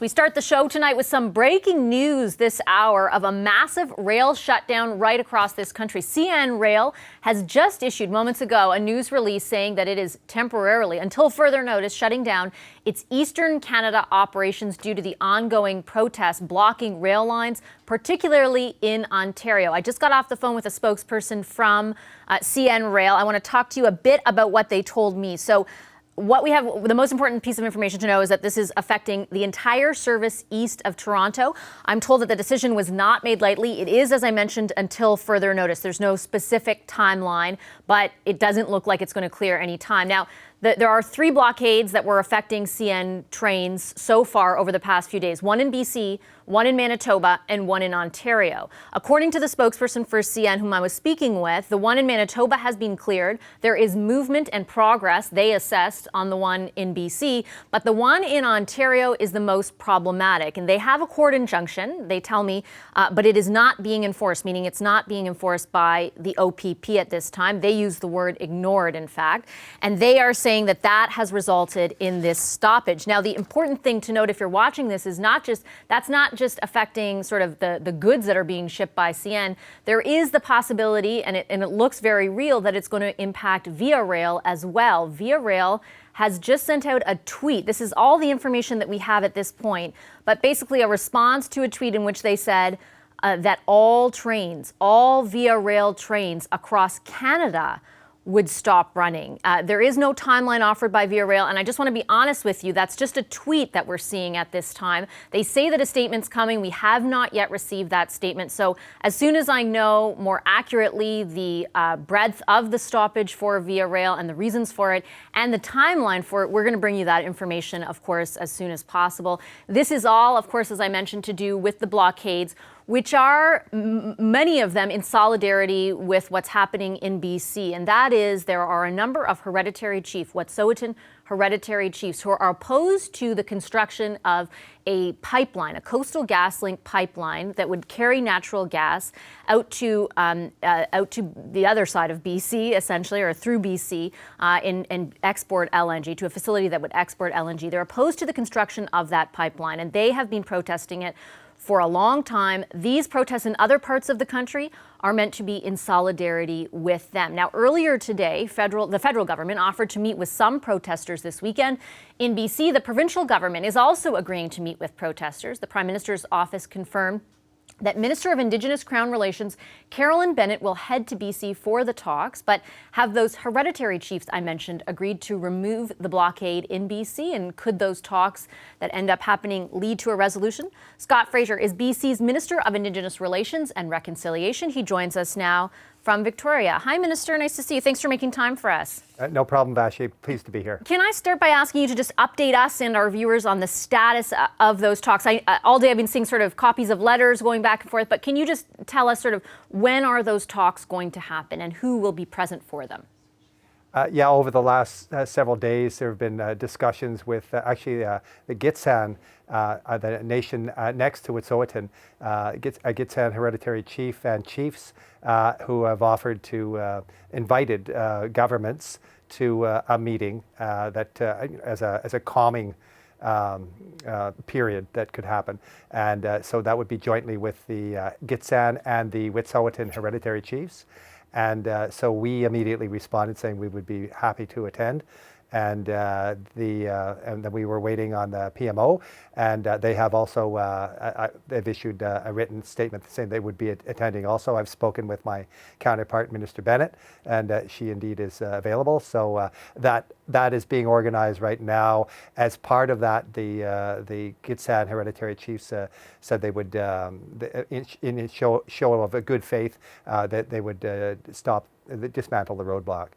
We start the show tonight with some breaking news this hour of a massive rail shutdown right across this country. CN Rail has just issued moments ago a news release saying that it is temporarily, until further notice, shutting down its Eastern Canada operations due to the ongoing protests blocking rail lines, particularly in Ontario. I just got off the phone with a spokesperson from CN Rail. I want to talk to you a bit about what they told me. So what we have, the most important piece of information to know is that this is affecting the entire service east of Toronto. I'm told that the decision was not made lightly. It is, as I mentioned, until further notice. There's no specific timeline, but it doesn't look like it's going to clear any time. Now, there are 3 blockades that were affecting CN trains so far over the past few days. One in BC, one in Manitoba, and one in Ontario. According to the spokesperson for CN, whom I was speaking with, the one in Manitoba has been cleared. There is movement and progress, they assessed, on the one in BC. But the one in Ontario is the most problematic. And they have a court injunction, they tell me, but it is not being enforced, meaning it's not being enforced by the OPP at this time. They use the word ignored, in fact. And they are saying that that has resulted in this stoppage. Now, the important thing to note if you're watching this is that's not just affecting sort of the goods that are being shipped by CN. There is the possibility, and it looks very real, that it's going to impact Via Rail as well. Via Rail has just sent out a tweet. This is all the information that we have at this point, but basically a response to a tweet in which they said that all Via Rail trains across Canada would stop running. There is no timeline offered by Via Rail, and I just want to be honest with you, that's just a tweet that we're seeing at this time. They say that a statement's coming. We have not yet received that statement. So as soon as I know more accurately the breadth of the stoppage for Via Rail and the reasons for it and the timeline for it, we're going to bring you that information, of course, as soon as possible. This is all, of course, as I mentioned, to do with the blockades, which are many of them in solidarity with what's happening in BC. And that is, there are a number of hereditary chiefs, Wet'suwet'en hereditary chiefs, who are opposed to the construction of a pipeline, a coastal gas link pipeline that would carry natural gas out to the other side of BC, essentially, or through BC, and export LNG to a facility that would export LNG. They're opposed to the construction of that pipeline, and they have been protesting it for a long time. These protests in other parts of the country are meant to be in solidarity with them. Now, earlier today, the federal government offered to meet with some protesters this weekend. In BC, the provincial government is also agreeing to meet with protesters. The Prime Minister's office confirmed that Minister of Indigenous Crown Relations Carolyn Bennett will head to BC for the talks, but have those hereditary chiefs I mentioned agreed to remove the blockade in BC? And could those talks that end up happening lead to a resolution? Scott Fraser is BC's Minister of Indigenous Relations and Reconciliation. He joins us now from Victoria. Hi, Minister. Nice to see you. Thanks for making time for us. No problem, Vashi. Pleased to be here. Can I start by asking you to just update us and our viewers on the status of those talks? All day I've been seeing sort of copies of letters going back and forth, but can you just tell us sort of when are those talks going to happen and who will be present for them? Over the last several days, there have been discussions with the Gitxsan, the nation next to Wet'suwet'en, Gitxsan hereditary chief and chiefs who have offered to invited governments to a meeting that as a calming period that could happen. And so that would be jointly with the Gitxsan and the Wet'suwet'en hereditary chiefs. And so we immediately responded saying we would be happy to attend. And then we were waiting on the PMO, and they have also they've issued a written statement saying they would be attending also. I've spoken with my counterpart, Minister Bennett, and she indeed is available. So that is being organized right now. As part of that, the Gitxsan hereditary chiefs said they would, in a show of a good faith, that they would dismantle the roadblock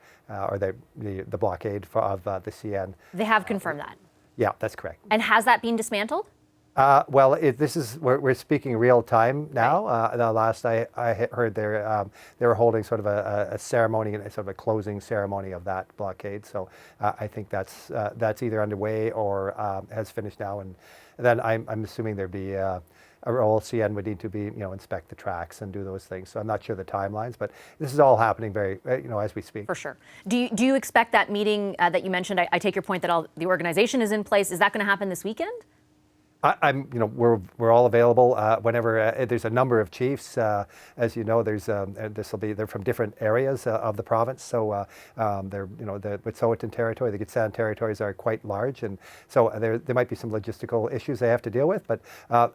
or the blockade of the CN. They have confirmed that. Yeah, that's correct. And has that been dismantled? We're speaking real time now. Right. The last I heard, they were holding sort of a ceremony, sort of a closing ceremony of that blockade. So I think that's either underway or has finished now. And then I'm assuming there'd be all CN would need to be, inspect the tracks and do those things. So I'm not sure the timelines, but this is all happening very, as we speak. For sure. Do you expect that meeting that you mentioned? I take your point that all the organization is in place. Is that going to happen this weekend? We're all available whenever. There's a number of chiefs, as you know. They're from different areas of the province. So they're, the Wet'suwet'en territory, the Gitxsan territories are quite large, and so there might be some logistical issues they have to deal with. But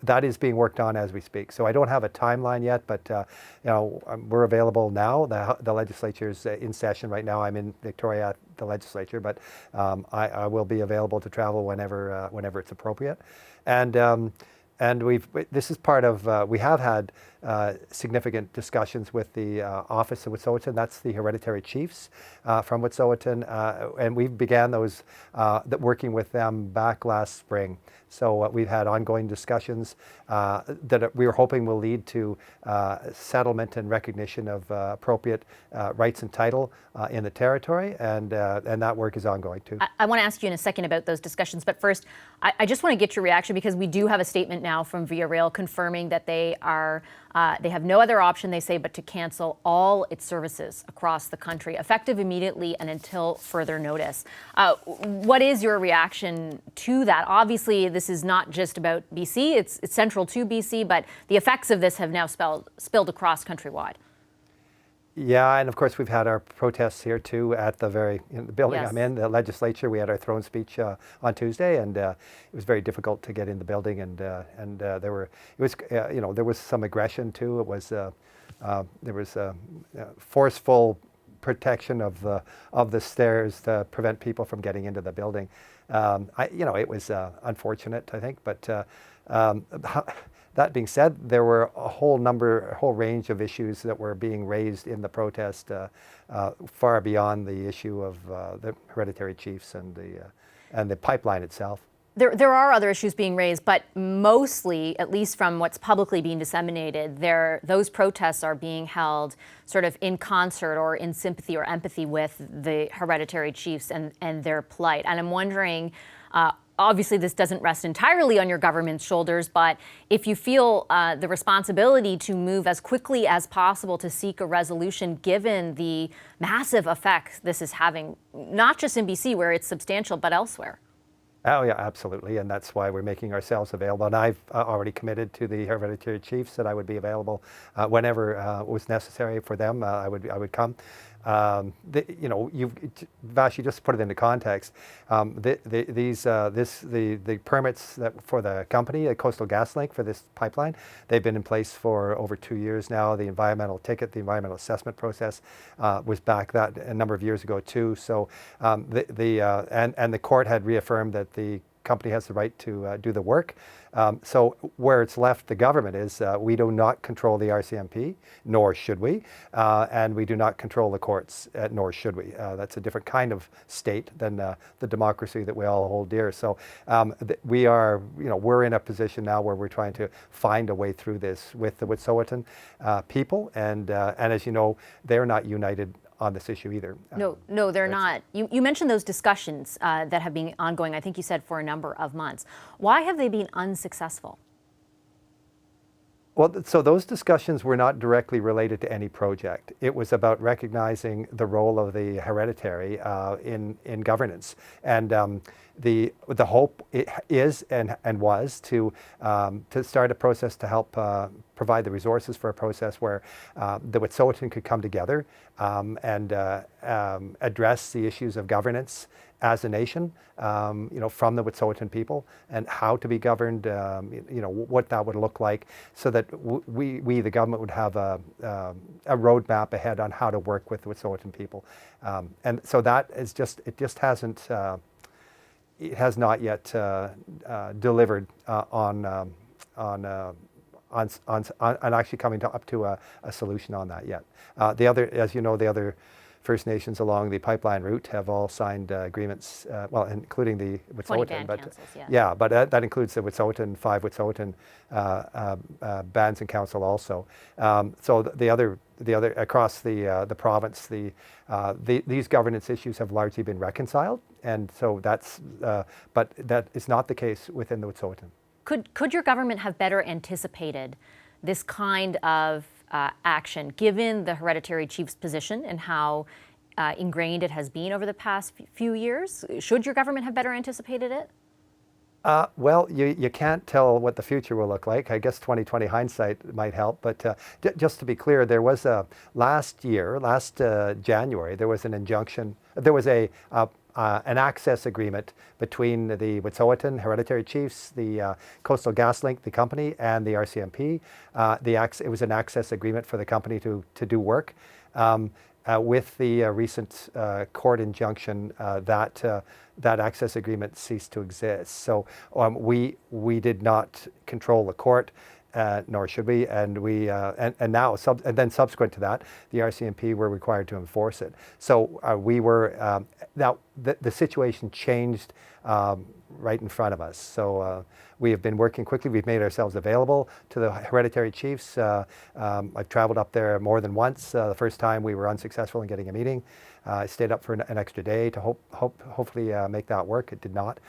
that is being worked on as we speak. So I don't have a timeline yet, but we're available now. The legislature's in session right now. I'm in Victoria at the legislature, but I will be available to travel whenever it's appropriate. And this is part of, we have had significant discussions with the Office of Wet'suwet'en. That's the hereditary chiefs from Wet'suwet'en, and we began those working with them back last spring. So we've had ongoing discussions that we were hoping will lead to settlement and recognition of appropriate rights and title in the territory, and that work is ongoing too. I want to ask you in a second about those discussions, but first, I just want to get your reaction, because we do have a statement now from Via Rail confirming that they have no other option, they say, but to cancel all its services across the country, effective immediately and until further notice. What is your reaction to that? Obviously, this is not just about BC, it's central to BC, but the effects of this have now spilled across countrywide. Yeah, and of course we've had our protests here too at the the building Yes. I'm in, the legislature. We had our throne speech on Tuesday, and it was very difficult to get in the building, and there was some aggression too. It was there was forceful protection of the stairs to prevent people from getting into the building. It was unfortunate, I think, but. That being said, there were a whole range of issues that were being raised in the protest, far beyond the issue of the hereditary chiefs and the pipeline itself. There are other issues being raised, but mostly, at least from what's publicly being disseminated, those protests are being held sort of in concert or in sympathy or empathy with the hereditary chiefs and their plight. And I'm wondering, obviously, this doesn't rest entirely on your government's shoulders, but if you feel the responsibility to move as quickly as possible to seek a resolution, given the massive effects this is having, not just in BC, where it's substantial, but elsewhere. Oh yeah, absolutely, and that's why we're making ourselves available. And I've already committed to the hereditary chiefs that I would be available whenever it was necessary for them. I would come. Vash, you just put it into context. The permits for the company, the Coastal GasLink, for this pipeline, they've been in place for over 2 years now. The environmental environmental assessment process was back a number of years ago too. So the court had reaffirmed that the company has the right to do the work. So where it's left the government is we do not control the RCMP, nor should we, and we do not control the courts, nor should we. That's a different kind of state than the democracy that we all hold dear. So we're in a position now where we're trying to find a way through this with the Wet'suwet'en people, and as you know, they're not united on this issue either. No, they're not. You mentioned those discussions that have been ongoing, I think you said, for a number of months. Why have they been unsuccessful? Well, so those discussions were not directly related to any project. It was about recognizing the role of the hereditary in governance. And the hope is and was to start a process to help provide the resources for a process where the Wet'suwet'en could come together and address the issues of governance as a nation, from the Wet'suwet'en people, and how to be governed, what that would look like, so that we the government, would have a roadmap ahead on how to work with the Wet'suwet'en people. And so that is it has not yet delivered on actually coming up to a solution on that yet. As you know, the other First Nations along the pipeline route have all signed agreements, including the Wet'suwet'en. But that includes the Wet'suwet'en, 5 Wet'suwet'en bands and council also. So the other across the province, these governance issues have largely been reconciled, and so but that is not the case within the Wet'suwet'en. Could your government have better anticipated this kind of action, given the hereditary chief's position and how ingrained it has been over the past few years? Should your government have better anticipated it? Well, you can't tell what the future will look like. I guess 2020 hindsight might help, but just to be clear, there was last January, there was an injunction. There was an access agreement between the Wet'suwet'en hereditary chiefs, the Coastal GasLink, the company, and the RCMP. It was an access agreement for the company to do work. With the recent court injunction, that access agreement ceased to exist. So we did not control the court, nor should we. And then subsequent to that, the RCMP were required to enforce it. So we were now the situation changed right in front of us. So we have been working quickly. We've made ourselves available to the hereditary chiefs. I've traveled up there more than once. The first time we were unsuccessful in getting a meeting. I stayed up for an extra day to hopefully make that work. It did not.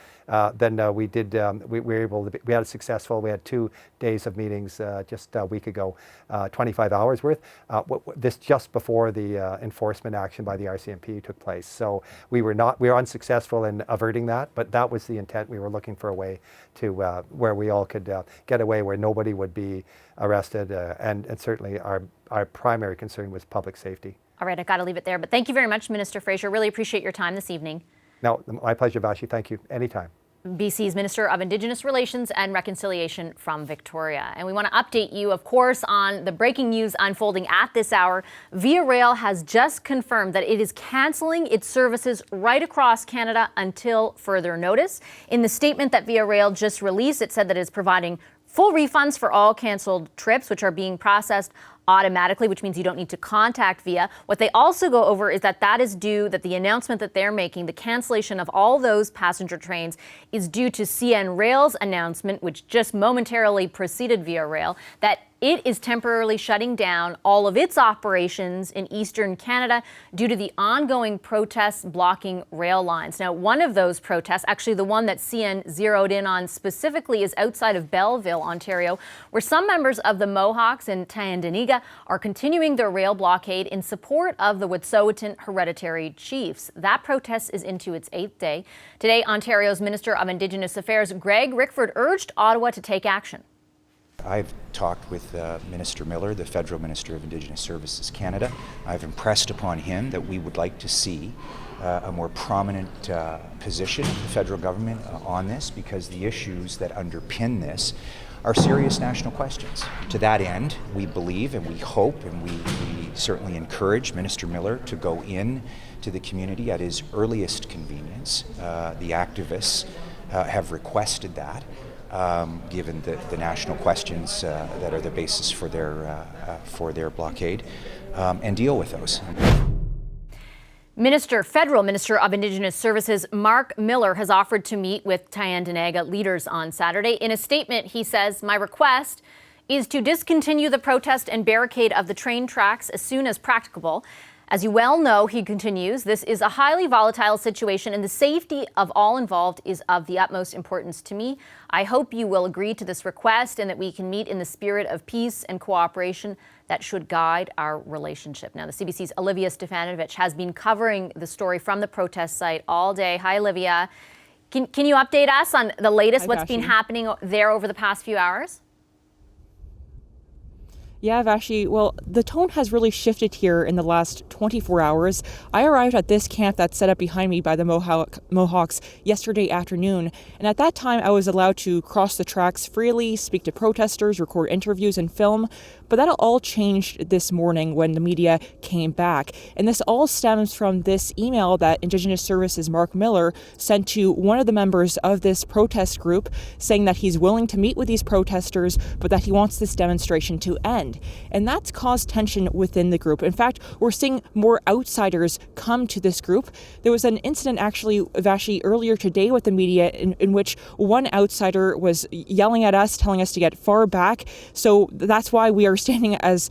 Then we were able to. We had a successful. We had 2 days of meetings just a week ago, 25 hours worth. This just before the enforcement action by the RCMP took place. So we were unsuccessful in averting that, but that was the intent. We were looking for a way to where we all could get away, where nobody would be arrested, and certainly our primary concern was public safety. All right, I've got to leave it there. But thank you very much, Minister Fraser. Really appreciate your time this evening. No, my pleasure, Vashi. Thank you. Anytime. BC's Minister of Indigenous Relations and Reconciliation from Victoria. And we want to update you, of course, on the breaking news unfolding at this hour. Via Rail has just confirmed that it is cancelling its services right across Canada until further notice. In the statement that Via Rail just released, it said that it is providing full refunds for all cancelled trips, which are being processed automatically, which means you don't need to contact Via. What they also go over is that the announcement that they're making, the cancellation of all those passenger trains, is due to CN Rail's announcement, which just momentarily preceded Via Rail, that it is temporarily shutting down all of its operations in Eastern Canada due to the ongoing protests blocking rail lines. Now, one of those protests, actually the one that CN zeroed in on specifically, is outside of Belleville, Ontario, where some members of the Mohawks in Tyendinaga are continuing their rail blockade in support of the Wet'suwet'en hereditary chiefs. That protest is into its 8th day. Today, Ontario's Minister of Indigenous Affairs, Greg Rickford, urged Ottawa to take action. I've talked with Minister Miller, the Federal Minister of Indigenous Services Canada. I've impressed upon him that we would like to see a more prominent position of the federal government on this, because the issues that underpin this are serious national questions. To that end, we believe and we hope and we certainly encourage Minister Miller to go in to the community at his earliest convenience. The activists have requested that. Given the national questions that are the basis for their blockade, and deal with those. Federal Minister of Indigenous Services Mark Miller has offered to meet with Tyendinaga leaders on Saturday. In a statement, he says, "My request is to discontinue the protest and barricade of the train tracks as soon as practicable. As you well know," he continues, "this is a highly volatile situation and the safety of all involved is of the utmost importance to me. I hope you will agree to this request and that we can meet in the spirit of peace and cooperation that should guide our relationship." Now, the CBC's Olivia Stefanovic has been covering the story from the protest site all day. Hi, Olivia. Can you update us on the latest, what's been happening there over the past few hours? Yeah, Vashi. Well, the tone has really shifted here in the last 24 hours. I arrived at this camp that's set up behind me by the Mohawks yesterday afternoon. And at that time, I was allowed to cross the tracks freely, speak to protesters, record interviews and film. But that all changed this morning when the media came back. And this all stems from this email that Indigenous Services Mark Miller sent to one of the members of this protest group, saying that he's willing to meet with these protesters, but that he wants this demonstration to end. And that's caused tension within the group. In fact, we're seeing more outsiders come to this group. There was an incident actually, Vashi, earlier today with the media in which one outsider was yelling at us, telling us to get far back. So that's why we are standing as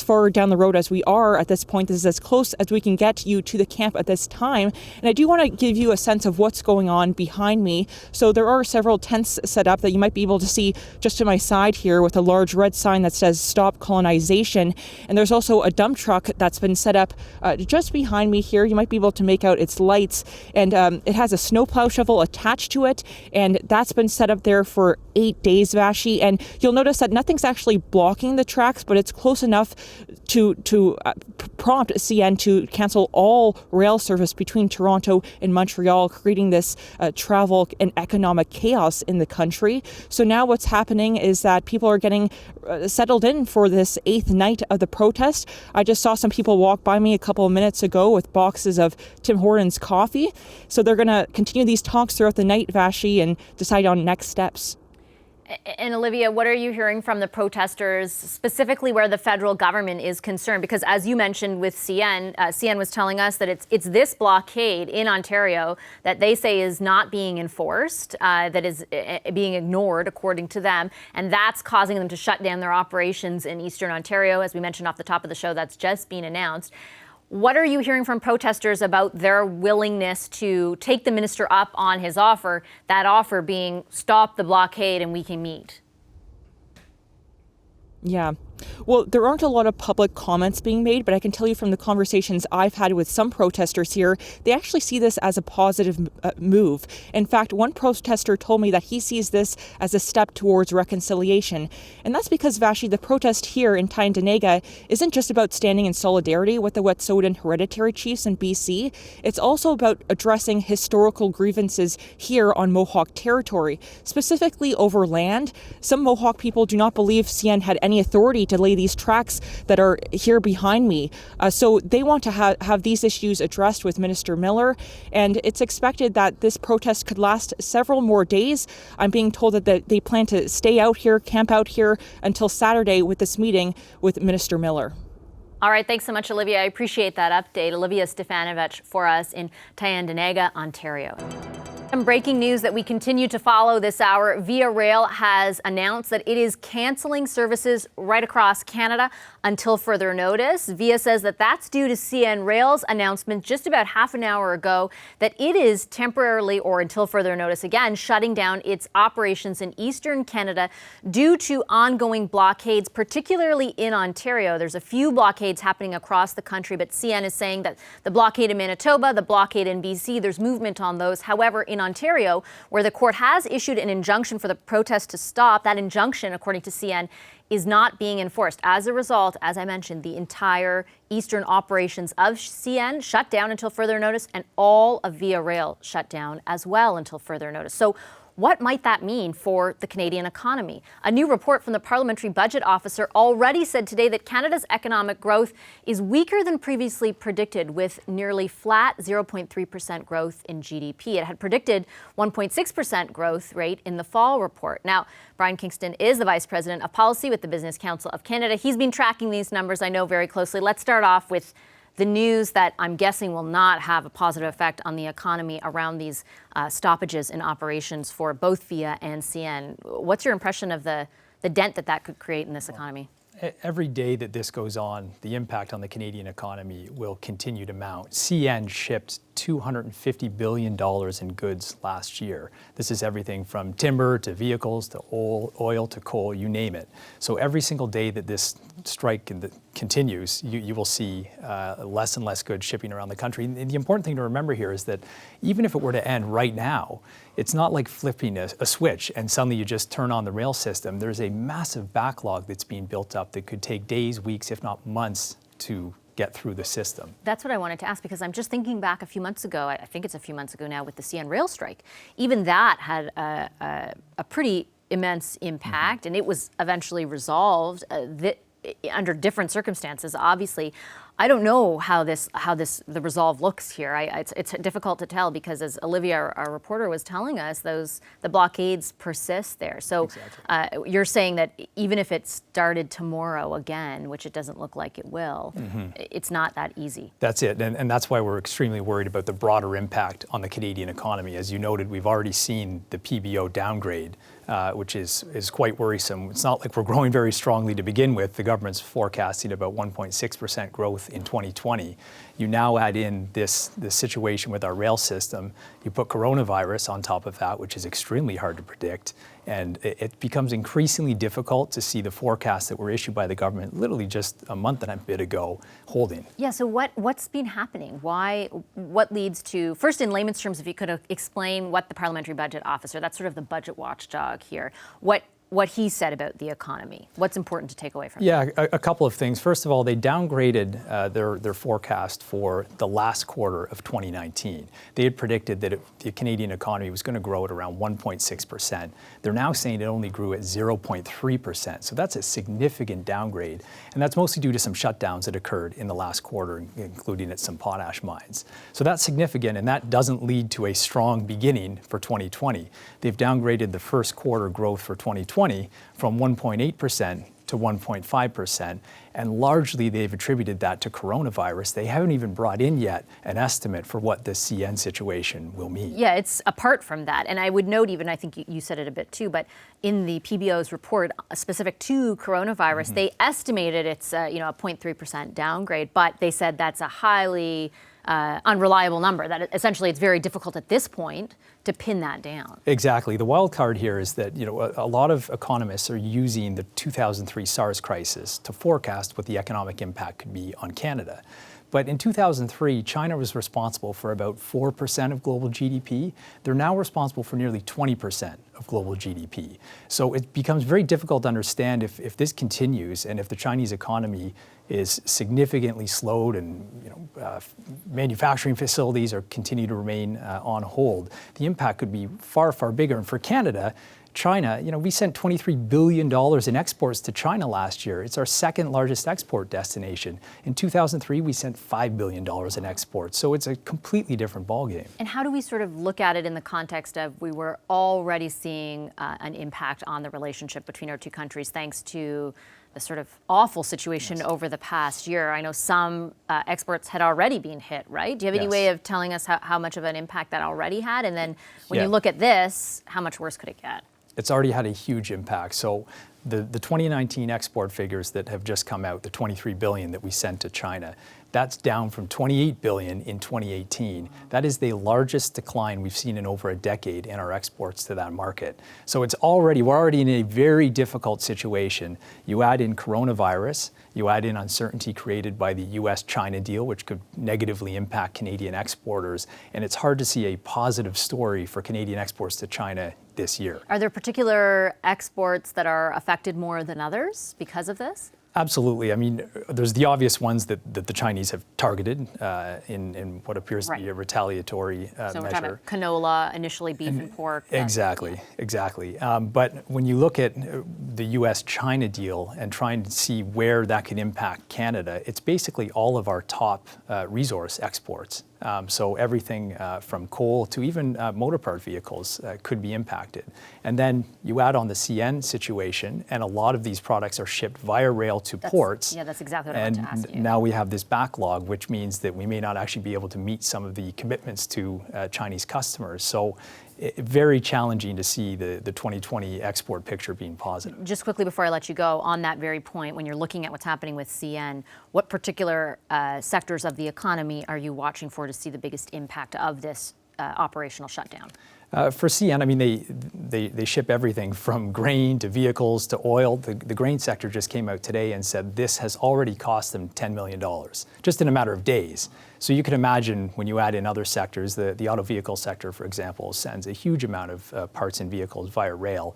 far down the road as we are at this point. This is as close as we can get you to the camp at this time. And I do want to give you a sense of what's going on behind me. So there are several tents set up that you might be able to see just to my side here with a large red sign that says "Stop stop colonization. And there's also a dump truck that's been set up just behind me here. You might be able to make out its lights, and it has a snowplow shovel attached to it, and that's been set up there for 8 days, Vashi. And you'll notice that nothing's actually blocking the tracks, but it's close enough to prompt CN to cancel all rail service between Toronto and Montreal, creating this travel and economic chaos in the country. So now what's happening is that people are getting settled in for this 8th night of the protest. I just saw some people walk by me a couple of minutes ago with boxes of Tim Hortons coffee. So they're going to continue these talks throughout the night, Vashi, and decide on next steps. And Olivia, what are you hearing from the protesters, specifically where the federal government is concerned? Because as you mentioned with CN, CN was telling us that it's this blockade in Ontario that they say is not being enforced, that is being ignored, according to them. And that's causing them to shut down their operations in Eastern Ontario. As we mentioned off the top of the show, that's just been announced. What are you hearing from protesters about their willingness to take the minister up on his offer, that offer being stop the blockade and we can meet? Yeah. Well, there aren't a lot of public comments being made, but I can tell you from the conversations I've had with some protesters here, they actually see this as a positive move. In fact, one protester told me that he sees this as a step towards reconciliation. And that's because, Vashi, the protest here in Tyendinaga isn't just about standing in solidarity with the Wet'suwet'en hereditary chiefs in BC. It's also about addressing historical grievances here on Mohawk territory, specifically over land. Some Mohawk people do not believe CN had any authority to lay these tracks that are here behind me. So they want to have these issues addressed with Minister Miller, and it's expected that this protest could last several more days. I'm being told that they plan to stay out here, camp out here until Saturday with this meeting with Minister Miller. All right, thanks so much, Olivia. I appreciate that update. Olivia Stefanovich for us in Tyendinaga, Ontario. Some breaking news that we continue to follow this hour. Via Rail has announced that it is canceling services right across Canada until further notice. Via says that that's due to CN Rail's announcement just about half an hour ago that it is temporarily, or until further notice again, shutting down its operations in Eastern Canada due to ongoing blockades, particularly in Ontario. There's a few blockades happening across the country, but CN is saying that the blockade in Manitoba, the blockade in BC, there's movement on those. However, in Ontario, where the court has issued an injunction for the protest to stop, that injunction, according to CN, is not being enforced. As a result, as I mentioned, the entire eastern operations of CN shut down until further notice, and all of Via Rail shut down as well until further notice. So what might that mean for the Canadian economy? A new report from the Parliamentary Budget Officer already said today that Canada's economic growth is weaker than previously predicted, with nearly flat 0.3% growth in GDP. It had predicted 1.6% growth rate in the fall report. Now, Brian Kingston is the Vice President of Policy with the Business Council of Canada. He's been tracking these numbers, I know, very closely. Let's start off with the news that I'm guessing will not have a positive effect on the economy around these stoppages in operations for both Via and CN. What's your impression of the dent that could create in this economy? Every day that this goes on, the impact on the Canadian economy will continue to mount. CN shipped $250 billion in goods last year. This is everything from timber to vehicles to oil to coal, you name it. So every single day that this strike continues, you will see less and less goods shipping around the country. And the important thing to remember here is that even if it were to end right now, it's not like flipping a switch and suddenly you just turn on the rail system. There's a massive backlog that's being built up that could take days, weeks, if not months to get through the system. That's what I wanted to ask, because I'm just thinking back a few months ago, I think it's a few months ago now, with the CN rail strike. Even that had a pretty immense impact, and it was eventually resolved under different circumstances, obviously. I don't know how the resolve looks here. It's difficult to tell, because as Olivia, our reporter, was telling us, the blockades persist there. So exactly. You're saying that even if it started tomorrow again, which it doesn't look like it will, it's not that easy. That's it, and that's why we're extremely worried about the broader impact on the Canadian economy. As you noted, we've already seen the PBO downgrade, which is quite worrisome. It's not like we're growing very strongly to begin with. The government's forecasting about 1.6% growth in 2020. You now add in this situation with our rail system. You put coronavirus on top of that, which is extremely hard to predict, And it becomes increasingly difficult to see the forecasts that were issued by the government literally just a month and a bit ago holding. Yeah, so what's been happening? What leads to, first in layman's terms, if you could explain what the Parliamentary Budget Officer, that's sort of the budget watchdog here, what he said about the economy. What's important to take away from that? Yeah, a couple of things. First of all, they downgraded their forecast for the last quarter of 2019. They had predicted that the Canadian economy was going to grow at around 1.6%. They're now saying it only grew at 0.3%. So that's a significant downgrade. And that's mostly due to some shutdowns that occurred in the last quarter, including at some potash mines. So that's significant, and that doesn't lead to a strong beginning for 2020. They've downgraded the first quarter growth for 2020 from 1.8% to 1.5%, and largely they've attributed that to coronavirus. They haven't even brought in yet an estimate for what the CN situation will mean. Yeah, it's apart from that. And I would note, even I think you said it a bit too, but in the PBO's report specific to coronavirus, they estimated it's a 0.3% downgrade, but they said that's a highly unreliable number, that essentially it's very difficult at this point to pin that down. Exactly. The wild card here is that a lot of economists are using the 2003 SARS crisis to forecast what the economic impact could be on Canada. But in 2003, China was responsible for about 4% of global GDP. They're now responsible for nearly 20% of global GDP. So it becomes very difficult to understand if this continues and if the Chinese economy is significantly slowed and manufacturing facilities continue to remain on hold. The impact could be far, far bigger. And for Canada, China, we sent $23 billion in exports to China last year. It's our second largest export destination. In 2003, we sent $5 billion in exports. So it's a completely different ballgame. And how do we sort of look at it in the context of we were already seeing an impact on the relationship between our two countries thanks to the sort of awful situation over the past year? I know some exports had already been hit, right? Do you have any way of telling us how much of an impact that already had? And then when you look at this, how much worse could it get? It's already had a huge impact. So the 2019 export figures that have just come out, the 23 billion that we sent to China, that's down from 28 billion in 2018. That is the largest decline we've seen in over a decade in our exports to that market. So we're already in a very difficult situation. You add in coronavirus, you add in uncertainty created by the US-China deal, which could negatively impact Canadian exporters, and it's hard to see a positive story for Canadian exports to China this year. Are there particular exports that are affected more than others because of this? Absolutely. I mean, there's the obvious ones that the Chinese have targeted in what appears to be a retaliatory measure. So we're talking about canola, initially beef and pork. Exactly. But when you look at the US-China deal and trying to see where that could impact Canada, it's basically all of our top resource exports. So everything from coal to even motor part vehicles could be impacted. And then you add on the CN situation, and a lot of these products are shipped via rail to ports. Yeah, that's exactly what I wanted to ask you. And now we have this backlog, which means that we may not actually be able to meet some of the commitments to Chinese customers. So very challenging to see the 2020 export picture being positive. Just quickly before I let you go, on that very point, when you're looking at what's happening with CN, what particular sectors of the economy are you watching for to see the biggest impact of this operational shutdown? For CN, I mean, they ship everything from grain to vehicles to oil. The grain sector just came out today and said this has already cost them $10 million, just in a matter of days. So you can imagine when you add in other sectors, the auto vehicle sector, for example, sends a huge amount of parts and vehicles via rail.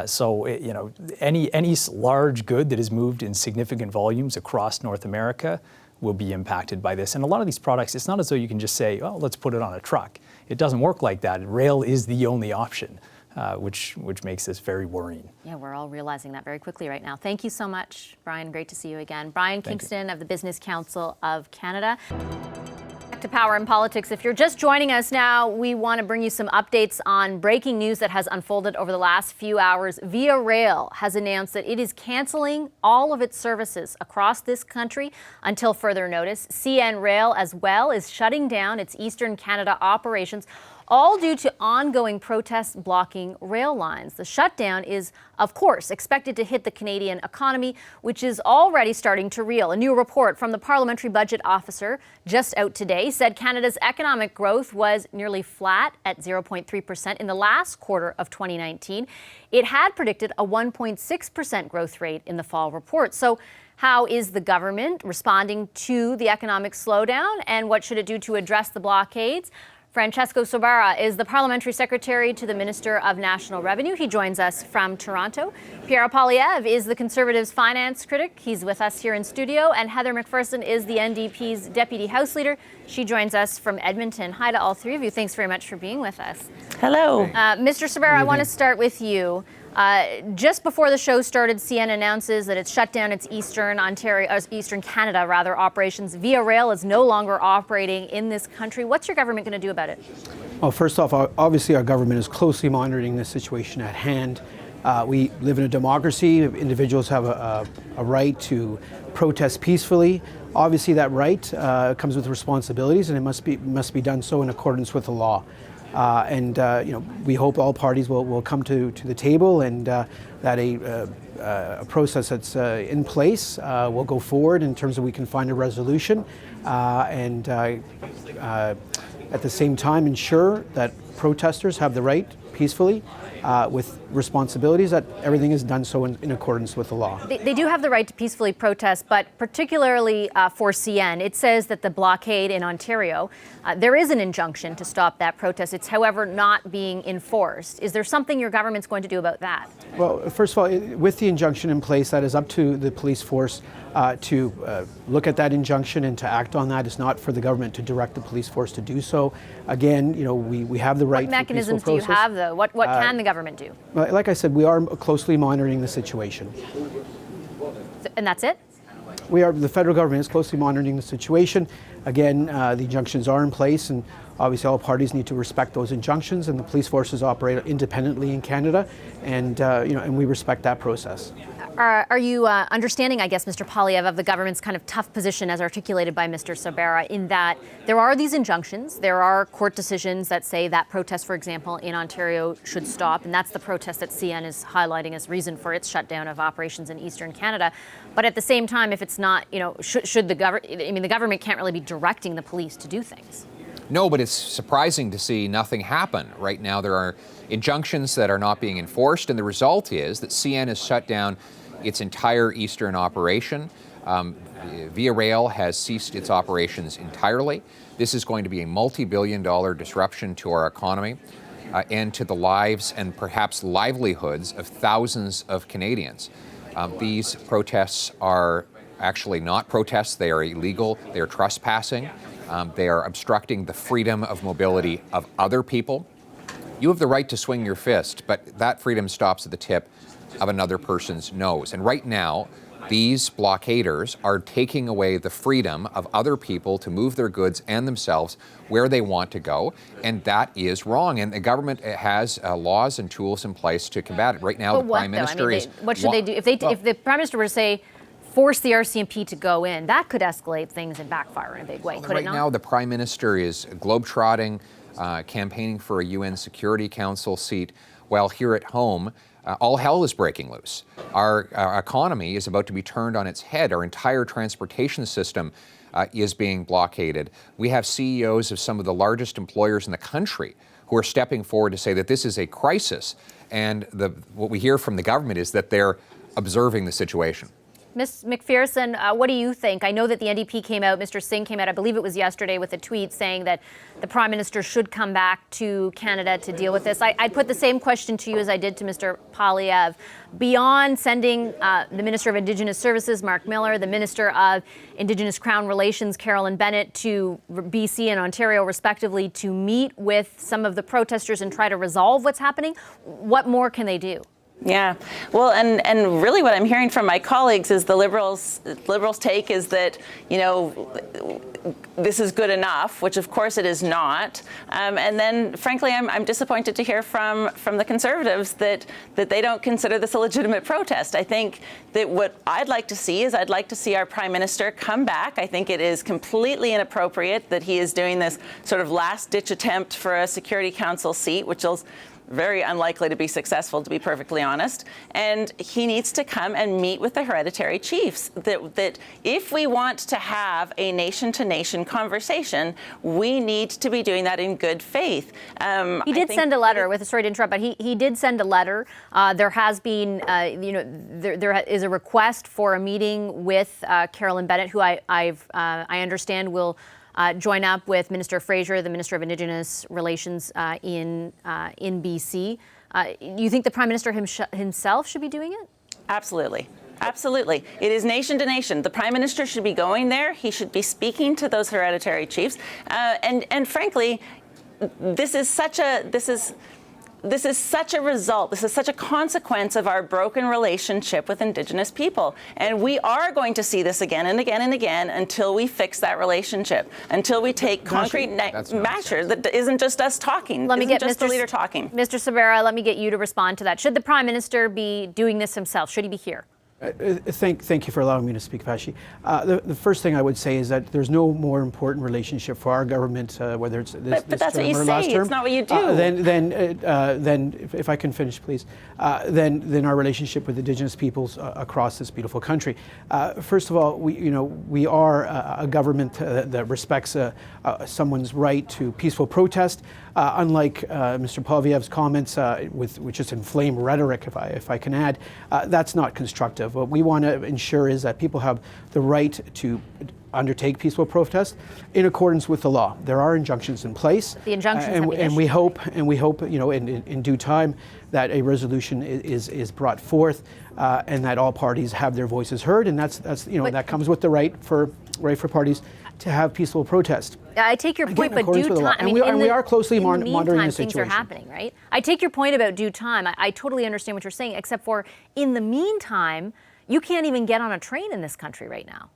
So any large good that is moved in significant volumes across North America will be impacted by this. And a lot of these products, it's not as though you can just say, oh, let's put it on a truck. It doesn't work like that. Rail is the only option, which makes this very worrying. Yeah, we're all realizing that very quickly right now. Thank you so much, Brian. Great to see you again. Brian Kingston of the Business Council of Canada. Back to Power and Politics. If you're just joining us now, we want to bring you some updates on breaking news that has unfolded over the last few hours. Via Rail has announced that it is canceling all of its services across this country until further notice. CN Rail as well is shutting down its Eastern Canada operations. all due to ongoing protests blocking rail lines. The shutdown is, of course, expected to hit the Canadian economy, which is already starting to reel. A new report from the Parliamentary Budget Officer, just out today, said Canada's economic growth was nearly flat at 0.3% in the last quarter of 2019. It had predicted a 1.6% growth rate in the fall report. So how is the government responding to the economic slowdown, and what should it do to address the blockades? Francesco Sobara is the Parliamentary Secretary to the Minister of National Revenue. He joins us from Toronto. Pierre Poilievre is the Conservatives' finance critic. He's with us here in studio. And Heather McPherson is the NDP's Deputy House Leader. She joins us from Edmonton. Hi to all three of you. Thanks very much for being with us. Hello. Mr. Sobara, I want to start with you. Just before the show started, CN announces that it's shut down its Eastern Canada operations. Via Rail is no longer operating in this country. What's your government going to do about it? Well, first off, obviously our government is closely monitoring the situation at hand. We live in a democracy. Individuals have a right to protest peacefully. Obviously, that right comes with responsibilities, and it must be done so in accordance with the law. We hope all parties will come to the table, and that a process that's in place will go forward in terms of we can find a resolution, and at the same time ensure that protesters have the right peacefully with responsibilities, that everything is done so in accordance with the law. They do have the right to peacefully protest, but particularly for CN, it says that the blockade in Ontario, there is an injunction to stop that protest. It's, however, not being enforced. Is there something your government's going to do about that? Well, first of all, with the injunction in place, that is up to the police force to look at that injunction and to act on that. It's not for the government to direct the police force to do so. Again, we have the right. What mechanisms do you have, though? What can the government do? Like I said, we are closely monitoring the situation. And that's it? The federal government is closely monitoring the situation. Again, the injunctions are in place, and obviously all parties need to respect those injunctions, and the police forces operate independently in Canada, and we respect that process. Are you understanding, I guess, Mr. Poilievre, of the government's kind of tough position as articulated by Mr. Sobara, in that there are these injunctions, there are court decisions that say that protest, for example, in Ontario should stop, and that's the protest that CN is highlighting as reason for its shutdown of operations in Eastern Canada. But at the same time, if it's not, should the government, the government can't really be directing the police to do things. No, but it's surprising to see nothing happen. Right now, there are injunctions that are not being enforced, and the result is that CN has shut down its entire eastern operation. Via Rail has ceased its operations entirely. This is going to be a multi-billion-dollar disruption to our economy and to the lives and perhaps livelihoods of thousands of Canadians. These protests are actually not protests. They are illegal. They are trespassing. They are obstructing the freedom of mobility of other people. You have the right to swing your fist, but that freedom stops at the tip of another person's nose. And right now, these blockaders are taking away the freedom of other people to move their goods and themselves where they want to go, and that is wrong. And the government has laws and tools in place to combat it. Right now, the Prime Minister is... What should they do? If the Prime Minister were to say, force the RCMP to go in, that could escalate things and backfire in a big way, could it not? Right now, the Prime Minister is globetrotting, campaigning for a UN Security Council seat, while here at home, all hell is breaking loose. Our economy is about to be turned on its head. Our entire transportation system is being blockaded. We have CEOs of some of the largest employers in the country who are stepping forward to say that this is a crisis. And what we hear from the government is that they're observing the situation. Ms. McPherson, what do you think? I know that the NDP came out, Mr. Singh came out, I believe it was yesterday, with a tweet saying that the Prime Minister should come back to Canada to deal with this. I'd put the same question to you as I did to Mr. Poilievre. Beyond sending the Minister of Indigenous Services, Mark Miller, the Minister of Indigenous Crown Relations, Carolyn Bennett, to BC and Ontario, respectively, to meet with some of the protesters and try to resolve what's happening, what more can they do? Yeah, well, and really what I'm hearing from my colleagues is the Liberals' take is that, you know, this is good enough, which of course it is not. And then, frankly, I'm disappointed to hear from the Conservatives that they don't consider this a legitimate protest. I think that what I'd like to see is I'd like to see our Prime Minister come back. I think it is completely inappropriate that he is doing this sort of last-ditch attempt for a Security Council seat, which is very unlikely to be successful, to be perfectly honest. And he needs to come and meet with the hereditary chiefs. That if we want to have a nation-to-nation conversation, we need to be doing that in good faith. He did send a letter, sorry to interrupt, but he did send a letter. There has been, there is a request for a meeting with Carolyn Bennett, who I understand will join up with Minister Fraser, the Minister of Indigenous Relations in BC. You think the Prime Minister himself should be doing it? Absolutely. Absolutely. It is nation to nation. The Prime Minister should be going there. He should be speaking to those hereditary chiefs. And frankly, this is such a result, this is such a consequence of our broken relationship with Indigenous people. And we are going to see this again and again and again until we fix that relationship, until we take concrete measures that isn't just us talking, isn't just the leader talking. Mr. Sabera, let me get you to respond to that. Should the Prime Minister be doing this himself? Should he be here? Thank you for allowing me to speak, Pashi. The first thing I would say is that there's no more important relationship for our government, whether it's this term or last term. It's not what you do. Then, if I can finish, please. Then our relationship with Indigenous peoples across this beautiful country. First of all, we are a government that respects someone's right to peaceful protest. Unlike Mr. Poilievre's comments, with just inflamed rhetoric, if I can add, that's not constructive. What we want to ensure is that people have the right to undertake peaceful protest in accordance with the law. There are injunctions in place. The injunctions and we hope, in due time that a resolution is brought forth and that all parties have their voices heard, and that comes with the right for parties to have peaceful protest. I take your point, but due time. We are closely monitoring the situation. Things are happening, right? I take your point about due time. I totally understand what you're saying, except for in the meantime, you can't even get on a train in this country right now.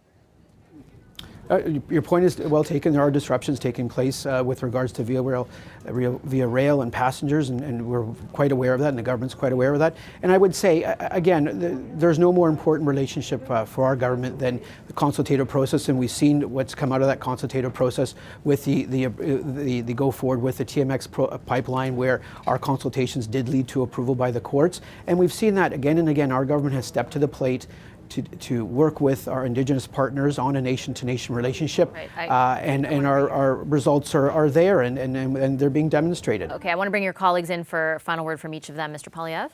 Your point is well taken. There are disruptions taking place with regards to via rail and passengers, and we're quite aware of that, and the government's quite aware of that. And I would say, again, there's no more important relationship for our government than the consultative process, and we've seen what's come out of that consultative process with the go forward with the TMX pipeline, where our consultations did lead to approval by the courts. And we've seen that again and again. Our government has stepped to the plate to work with our Indigenous partners on a nation-to-nation relationship, and our results are there, and they're being demonstrated. Okay, I want to bring your colleagues in for a final word from each of them. Mr. Poilievre?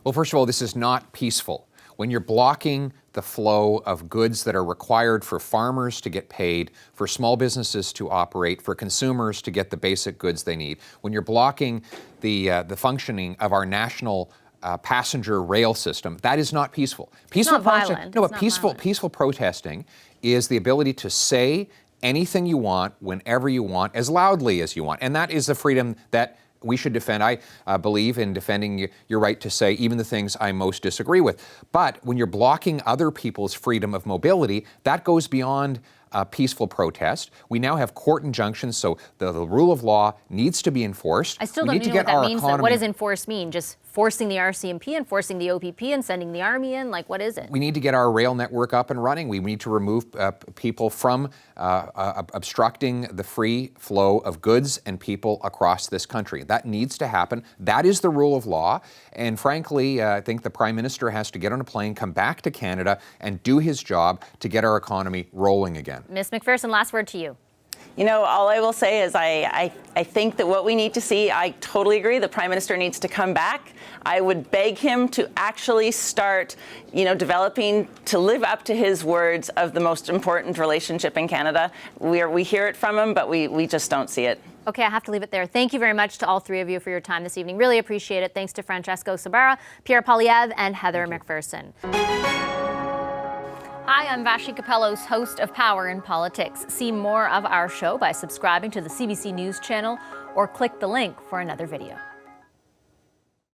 Well, first of all, this is not peaceful. When you're blocking the flow of goods that are required for farmers to get paid, for small businesses to operate, for consumers to get the basic goods they need, when you're blocking the functioning of our national passenger rail system, that is not peaceful. Peaceful violent. No, but peaceful protesting is the ability to say anything you want, whenever you want, as loudly as you want. And that is the freedom that we should defend. I believe in defending your right to say even the things I most disagree with. But when you're blocking other people's freedom of mobility, that goes beyond peaceful protest. We now have court injunctions, so the rule of law needs to be enforced. I still don't know what that means. What does enforce mean? Just forcing the RCMP and forcing the OPP and sending the army in? Like, what is it? We need to get our rail network up and running. We need to remove people from obstructing the free flow of goods and people across this country. That needs to happen. That is the rule of law. And frankly, I think the Prime Minister has to get on a plane, come back to Canada, and do his job to get our economy rolling again. Ms. McPherson, last word to you. You know, all I will say is I think that what we need to see, I totally agree, the Prime Minister needs to come back. I would beg him to actually start, developing, to live up to his words of the most important relationship in Canada. We hear it from him, but we just don't see it. Okay, I have to leave it there. Thank you very much to all three of you for your time this evening. Really appreciate it. Thanks to Francesco Sabera, Pierre Poilievre, and Heather McPherson. Hi, I'm Vashi Capellos, host of Power in Politics. See more of our show by subscribing to the CBC News channel or click the link for another video.